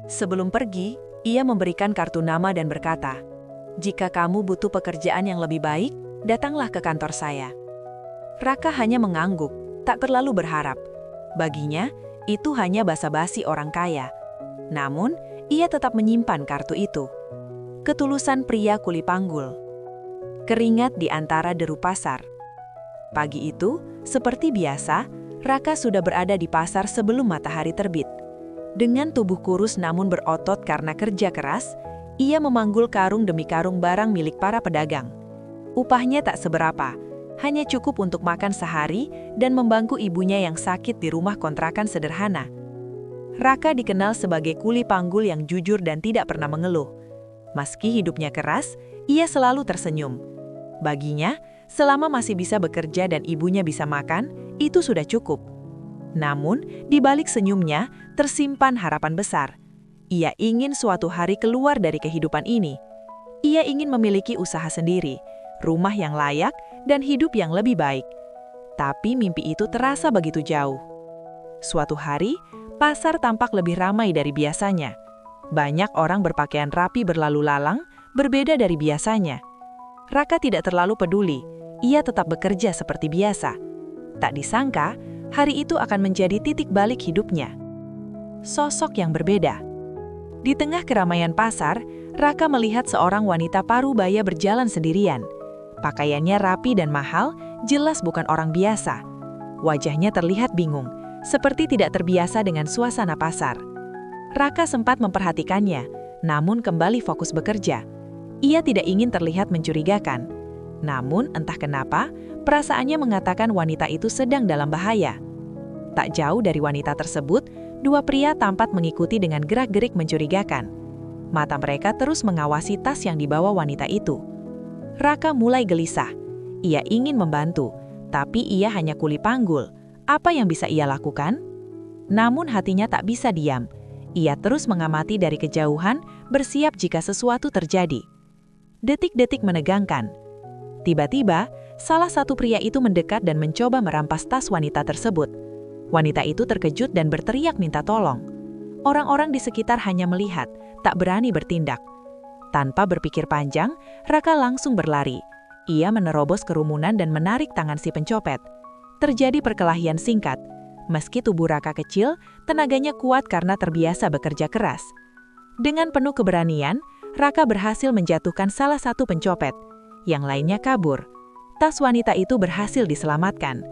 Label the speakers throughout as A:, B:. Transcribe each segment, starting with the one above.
A: Sebelum pergi, ia memberikan kartu nama dan berkata, "Jika kamu butuh pekerjaan yang lebih baik, datanglah ke kantor saya." Raka hanya mengangguk, tak terlalu berharap. Baginya, itu hanya basa-basi orang kaya. Namun, ia tetap menyimpan kartu itu. Ketulusan pria kuli panggul. Keringat di antara deru pasar. Pagi itu, seperti biasa, Raka sudah berada di pasar sebelum matahari terbit. Dengan tubuh kurus namun berotot karena kerja keras, ia memanggul karung demi karung barang milik para pedagang. Upahnya tak seberapa, hanya cukup untuk makan sehari dan membangku ibunya yang sakit di rumah kontrakan sederhana. Raka dikenal sebagai kuli panggul yang jujur dan tidak pernah mengeluh. Meski hidupnya keras, ia selalu tersenyum. Baginya, selama masih bisa bekerja dan ibunya bisa makan, itu sudah cukup. Namun, di balik senyumnya, tersimpan harapan besar. Ia ingin suatu hari keluar dari kehidupan ini. Ia ingin memiliki usaha sendiri, rumah yang layak, dan hidup yang lebih baik. Tapi mimpi itu terasa begitu jauh. Suatu hari, pasar tampak lebih ramai dari biasanya. Banyak orang berpakaian rapi berlalu lalang, berbeda dari biasanya. Raka tidak terlalu peduli, ia tetap bekerja seperti biasa. Tak disangka, hari itu akan menjadi titik balik hidupnya. Sosok yang berbeda. Di tengah keramaian pasar, Raka melihat seorang wanita parubaya berjalan sendirian. Pakaiannya rapi dan mahal, jelas bukan orang biasa. Wajahnya terlihat bingung, seperti tidak terbiasa dengan suasana pasar. Raka sempat memperhatikannya, namun kembali fokus bekerja. Ia tidak ingin terlihat mencurigakan. Namun, entah kenapa, perasaannya mengatakan wanita itu sedang dalam bahaya. Tak jauh dari wanita tersebut, dua pria tampak mengikuti dengan gerak-gerik mencurigakan. Mata mereka terus mengawasi tas yang dibawa wanita itu. Raka mulai gelisah. Ia ingin membantu, tapi ia hanya kuli panggul. Apa yang bisa ia lakukan? Namun hatinya tak bisa diam. Ia terus mengamati dari kejauhan, bersiap jika sesuatu terjadi. Detik-detik menegangkan. Tiba-tiba, salah satu pria itu mendekat dan mencoba merampas tas wanita tersebut. Wanita itu terkejut dan berteriak minta tolong. Orang-orang di sekitar hanya melihat, tak berani bertindak. Tanpa berpikir panjang, Raka langsung berlari. Ia menerobos kerumunan dan menarik tangan si pencopet. Terjadi perkelahian singkat. Meski tubuh Raka kecil, tenaganya kuat karena terbiasa bekerja keras. Dengan penuh keberanian, Raka berhasil menjatuhkan salah satu pencopet. Yang lainnya kabur. Tas wanita itu berhasil diselamatkan.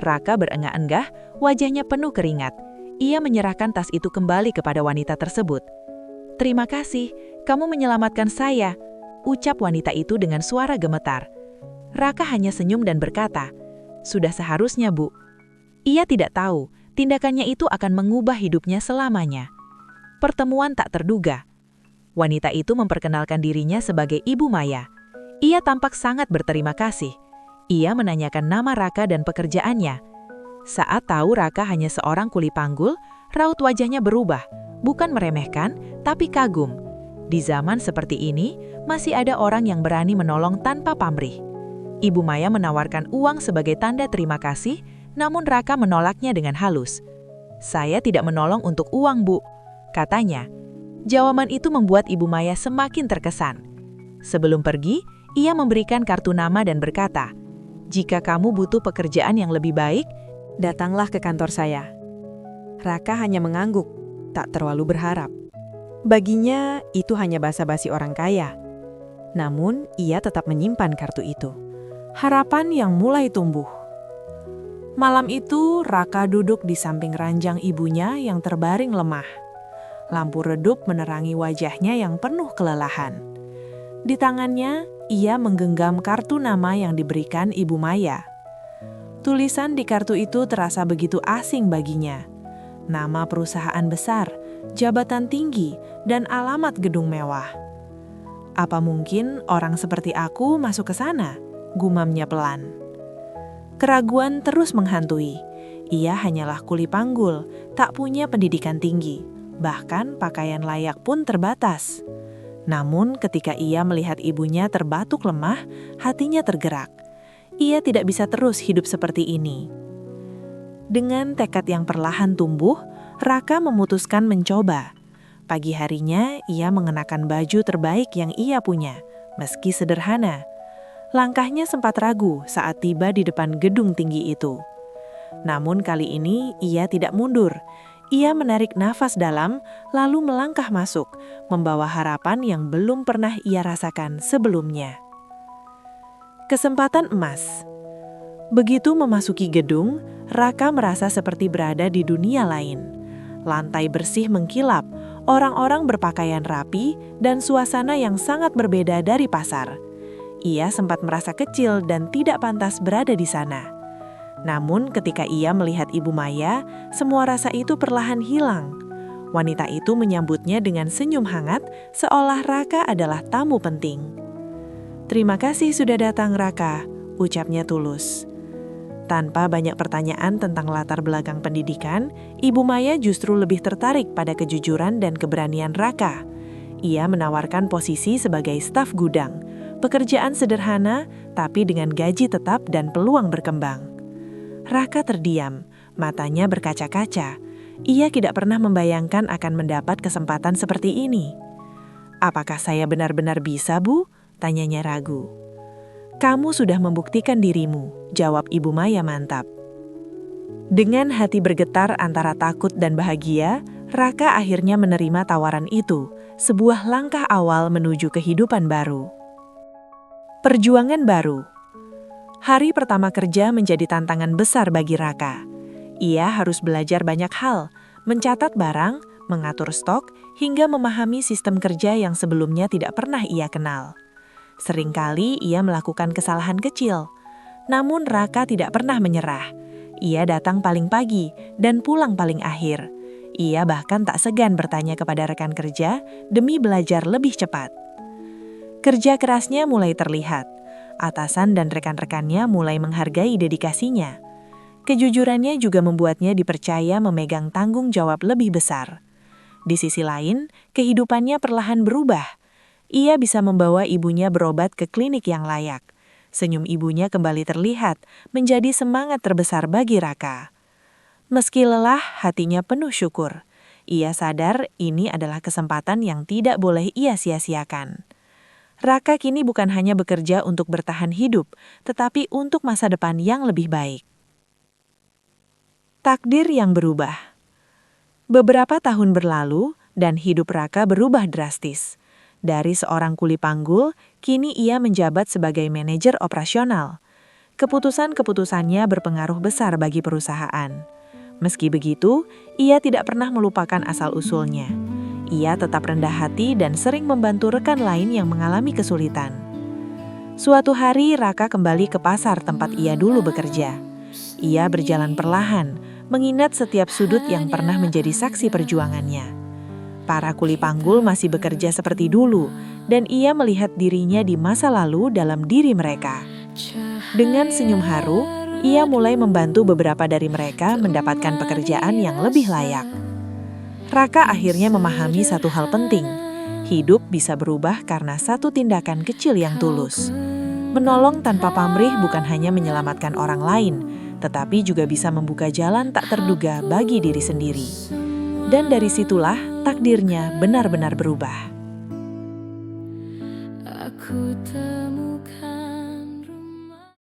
A: Raka berengah-enggah, wajahnya penuh keringat. Ia menyerahkan tas itu kembali kepada wanita tersebut. "Terima kasih, kamu menyelamatkan saya," ucap wanita itu dengan suara gemetar. Raka hanya senyum dan berkata, "Sudah seharusnya, Bu." Ia tidak tahu, tindakannya itu akan mengubah hidupnya selamanya. Pertemuan tak terduga. Wanita itu memperkenalkan dirinya sebagai Ibu Maya. Ia tampak sangat berterima kasih. Ia menanyakan nama Raka dan pekerjaannya. Saat tahu Raka hanya seorang kuli panggul, raut wajahnya berubah, bukan meremehkan, tapi kagum. Di zaman seperti ini, masih ada orang yang berani menolong tanpa pamrih. Ibu Maya menawarkan uang sebagai tanda terima kasih, namun Raka menolaknya dengan halus. "Saya tidak menolong untuk uang, Bu," katanya. Jawaban itu membuat Ibu Maya semakin terkesan. Sebelum pergi, ia memberikan kartu nama dan berkata, "Jika kamu butuh pekerjaan yang lebih baik, datanglah ke kantor saya." Raka hanya mengangguk, tak terlalu berharap. Baginya, itu hanya basa-basi orang kaya. Namun, ia tetap menyimpan kartu itu. Harapan yang mulai tumbuh. Malam itu, Raka duduk di samping ranjang ibunya yang terbaring lemah. Lampu redup menerangi wajahnya yang penuh kelelahan. Di tangannya, ia menggenggam kartu nama yang diberikan Ibu Maya. Tulisan di kartu itu terasa begitu asing baginya. Nama perusahaan besar, jabatan tinggi, dan alamat gedung mewah. "Apa mungkin orang seperti aku masuk ke sana?" gumamnya pelan. Keraguan terus menghantui. Ia hanyalah kuli panggul, tak punya pendidikan tinggi. Bahkan pakaian layak pun terbatas. Namun ketika ia melihat ibunya terbatuk lemah, hatinya tergerak. Ia tidak bisa terus hidup seperti ini. Dengan tekad yang perlahan tumbuh, Raka memutuskan mencoba.
B: Pagi harinya, ia mengenakan baju terbaik yang ia punya, meski sederhana. Langkahnya sempat ragu saat tiba di depan gedung tinggi itu. Namun kali ini ia tidak mundur. Ia menarik nafas dalam, lalu melangkah masuk, membawa harapan yang belum pernah ia rasakan sebelumnya. Kesempatan emas. Begitu memasuki gedung, Raka merasa seperti berada di dunia lain. Lantai bersih mengkilap, orang-orang berpakaian rapi, dan suasana yang sangat berbeda dari pasar. Ia sempat merasa kecil dan tidak pantas berada di sana. Namun ketika ia melihat Ibu Maya, semua rasa itu perlahan hilang. Wanita itu menyambutnya dengan senyum hangat, seolah Raka adalah tamu penting. "Terima kasih sudah datang, Raka," ucapnya tulus. Tanpa banyak pertanyaan tentang latar belakang pendidikan, Ibu Maya justru lebih tertarik pada kejujuran dan keberanian Raka. Ia menawarkan posisi sebagai staf gudang, pekerjaan sederhana tapi dengan gaji tetap dan peluang berkembang. Raka terdiam, matanya berkaca-kaca. Ia tidak pernah membayangkan akan mendapat kesempatan seperti ini. "Apakah saya benar-benar bisa, Bu?" tanyanya ragu. "Kamu sudah membuktikan dirimu," jawab Ibu Maya mantap. Dengan hati bergetar antara takut dan bahagia, Raka akhirnya menerima tawaran itu, sebuah langkah awal menuju kehidupan baru. Perjuangan baru. Hari pertama kerja menjadi tantangan besar bagi Raka. Ia harus belajar banyak hal, mencatat barang, mengatur stok, hingga memahami sistem kerja yang sebelumnya tidak pernah ia kenal. Seringkali ia melakukan kesalahan kecil, namun Raka tidak pernah menyerah. Ia datang paling pagi dan pulang paling akhir. Ia bahkan tak segan bertanya kepada rekan kerja demi belajar lebih cepat. Kerja kerasnya mulai terlihat. Atasan dan rekan-rekannya mulai menghargai dedikasinya. Kejujurannya juga membuatnya dipercaya memegang tanggung jawab lebih besar. Di sisi lain, kehidupannya perlahan berubah. Ia bisa membawa ibunya berobat ke klinik yang layak. Senyum ibunya kembali terlihat, menjadi semangat terbesar bagi Raka. Meski lelah, hatinya penuh syukur. Ia sadar ini adalah kesempatan yang tidak boleh ia sia-siakan. Raka kini bukan hanya bekerja untuk bertahan hidup, tetapi untuk masa depan yang lebih baik. Takdir yang berubah. Beberapa tahun berlalu, dan hidup Raka berubah drastis. Dari seorang kuli panggul, kini ia menjabat sebagai manajer operasional. Keputusan-keputusannya berpengaruh besar bagi perusahaan. Meski begitu, ia tidak pernah melupakan asal-usulnya. Ia tetap rendah hati dan sering membantu rekan lain yang mengalami kesulitan. Suatu hari, Raka kembali ke pasar tempat ia dulu bekerja. Ia berjalan perlahan, mengingat setiap sudut yang pernah menjadi saksi perjuangannya. Para kuli panggul masih bekerja seperti dulu, dan ia melihat dirinya di masa lalu dalam diri mereka. Dengan senyum haru, ia mulai membantu beberapa dari mereka mendapatkan pekerjaan yang lebih layak. Raka akhirnya memahami satu hal penting. Hidup bisa berubah karena satu tindakan kecil yang tulus. Menolong tanpa pamrih bukan hanya menyelamatkan orang lain, tetapi juga bisa membuka jalan tak terduga bagi diri sendiri. Dan dari situlah takdirnya benar-benar berubah.